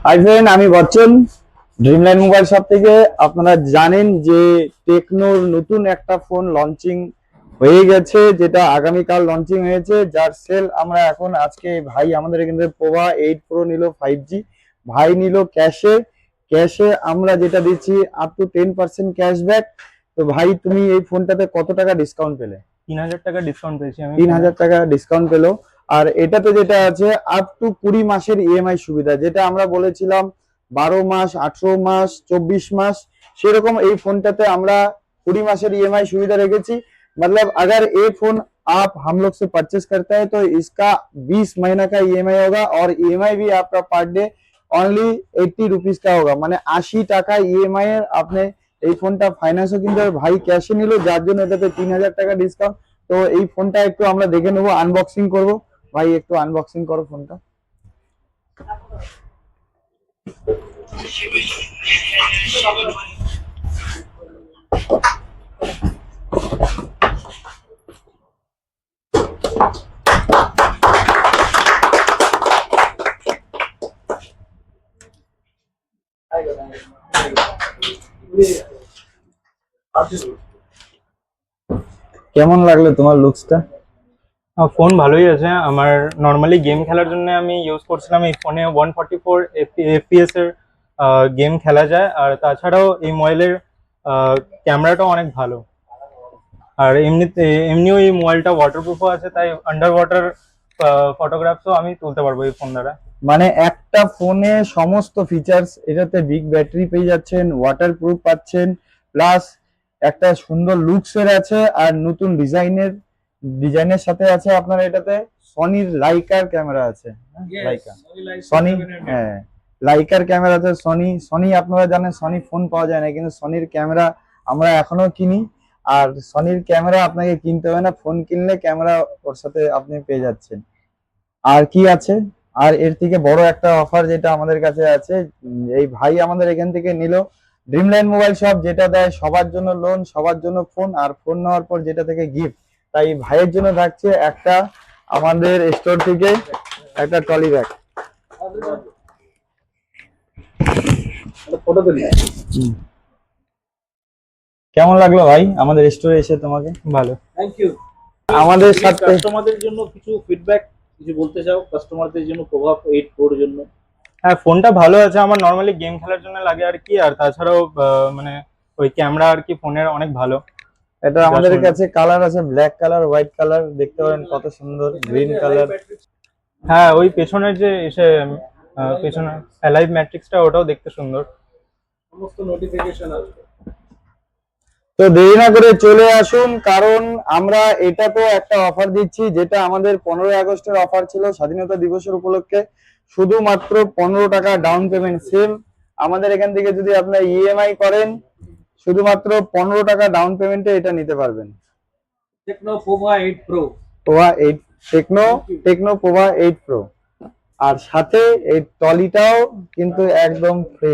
Hi friend, আমি Bachchan ড্রিমলাইন mobile shop থেকে। আপনারা জানেন যে টেকনোর নতুন একটা ফোন লঞ্চিং হয়ে গেছে, যেটা আগামীকাল লঞ্চিং হয়েছে, যার সেল আমরা এখন আজকে ভাই আমাদের এখান থেকে পোভা 8 প্রো নিল 5G। ভাই নিল ক্যাশে। ক্যাশে আমরা যেটা দিচ্ছি আপ টু 10% ক্যাশব্যাক। তো ভাই, তুমি এই ফোনটাতে কত টাকা ডিসকাউন্ট পেলে? 3,000 টাকা ডিসকাউন্ট পেয়েছি আমি। 3,000 টাকা ডিসকাউন্ট পেলো। আর এটাতে যেটা আছে আপ টু 20 মাসের ইএমআই সুবিধা, যেটা আমরা বলেছিলাম 12 মাস, 18 মাস, 24 মাস, সেরকম এই ফোনটাতে আমরা 20 मासेर ईएमआई सुविधा रखेছি। मतलब अगर ये फोन आप हम लोग से परचेस करते हैं तो इसका 20 महीना का ईएमआई होगा, और ईएमआई भी आपका पर डे ओनली 80 रुपीज का होगा, মানে 80 টাকা ইএমআই এর আপনি এই ফোনটা ফাইন্যান্সও কিনতে হবে। ভাই ক্যাশে নিল, যার জন্য এটাতে 3,000 টাকা ডিসকাউন্ট। তো এই ফোনটা একটু আমরা দেখে নেবো, আনবক্সিং করব। ভাই একটু আনবক্সিং করো ফোনটা। কেমন লাগলো তোমার লুকসটা? ফোন ভালোই আছে আমার। নর্মালি গেম খেলার জন্য আমি ইউজ করছিলাম এই ফোনে 144 এফপিএস এর গেম খেলা যায়। আর তাছাড়াও এই মোবাইলের ক্যামেরাটাও অনেক ভালো। আর এমনিও এই মোবাইলটা ওয়াটারপ্রুফও আছে, তাই আন্ডার ওয়াটার ফটোগ্রাফসও আমি তুলতে পারবো এই ফোন দ্বারা। মানে একটা ফোনে সমস্ত ফিচার্স, এটাতে বিগ ব্যাটারি পেয়ে যাচ্ছেন, ওয়াটারপ্রুফ পাচ্ছেন, প্লাস একটা সুন্দর লুকস এর আছে, আর নতুন ডিজাইনের সাথে আছে আপনার এটাতে সনির লাইকার ক্যামেরা আছে। লাইকা, সনি, হ্যাঁ, লাইকার ক্যামেরা আছে। সনি আপনারা জানেন সনি ফোন পাওয়া যায় না, কিন্তু সনির ক্যামেরা আমরা এখনো কিনি। আর সনির ক্যামেরা আপনাকে কিনতে হবে না, ফোন কিনলে ক্যামেরা ওর সাথে আপনি পেয়ে যাচ্ছেন। আর কি আছে? আর এর থেকে বড় একটা অফার যেটা আমাদের কাছে আছে, এই ভাই আমাদের এখান থেকে নিল ড্রিমলাইন মোবাইল শপ, যেটা দেয় সবার জন্য লোন, সবার জন্য ফোন, আর ফোন নেওয়ার পর যেটা থেকে গিফট। তাই ভাইয়ের জন্য থাকছে একটা আমাদের স্টোর থেকে একটা ট্রলি ব্যাগ। কেমন লাগলো ভাই আমাদের স্টোরে এসে তোমাকে? ভালো। Thank you. আমাদের সাথে কাস্টমারদের জন্য কিছু ফিডব্যাক কিছু বলতে চাও কাস্টমারদের জন্য প্রভাব 8 প্রোর জন্য? হ্যাঁ, ফোনটা ভালো আছে আমার। নর্মালি গেম খেলার জন্য লাগে আর কি। আর তাছাড়াও মানে ওই ক্যামেরা আর কি ফোনের অনেক ভালো। এটা আমাদের কাছে কালার আছে, ব্ল্যাক কালার, হোয়াইট কালার, দেখতে পারেন কত সুন্দর, গ্রিন কালার। হ্যাঁ, ওই পেছনের যে এসে পেছনে অ্যালাইভ ম্যাট্রিক্সটা, ওটাও দেখতে সুন্দর। সমস্ত নোটিফিকেশন আসবে। তো দেরি না করে চলে আসুন, কারণ আমরা এটা তো একটা অফার দিচ্ছি, যেটা আমাদের 15 আগস্টের অফার ছিল, স্বাধীনতা দিবসের উপলক্ষে। শুধুমাত্র 15 টাকা ডাউন পেমেন্ট সেম। আমাদের এখান থেকে যদি আপনার ইএমআই করেন, শুধুমাত্র 15 টাকা ডাউন পেমেন্টে এটা নিতে পারবেন। Tecno Pova 8 pro. Pova 8, Tecno Pova 8 pro. আর সাথে এই ট্রলিটাও কিন্তু একদম ফ্রি।